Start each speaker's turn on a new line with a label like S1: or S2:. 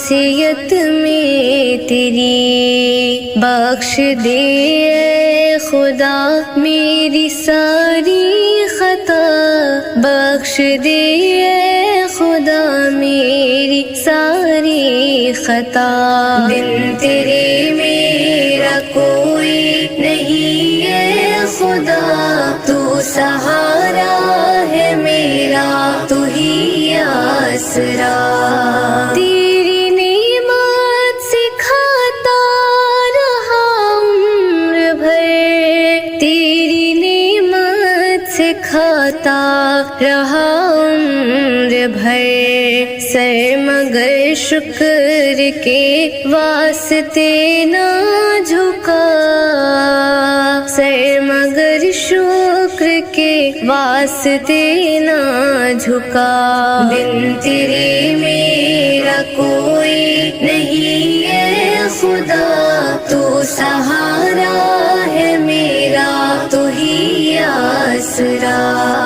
S1: معصیت میں تیری، بخش دے اے خدا میری ساری خطا، بخش دے اے خدا میری ساری خطا۔ بن تیرے میرا کوئی نہیں اے خدا، تو سہارا ہے میرا، تو ہی آسرا۔ تیری نعمت سے کھاتا رہا عمر بھر، تیری نعمت سے کھاتا رہا عمر بھر، سر مگر شکر کے واسطے نہ جھکا، سر مگر شکر کے واسطے نہ جھکا۔ بن تیرے میرا کوئی نہیں اے خدا، تو سہارا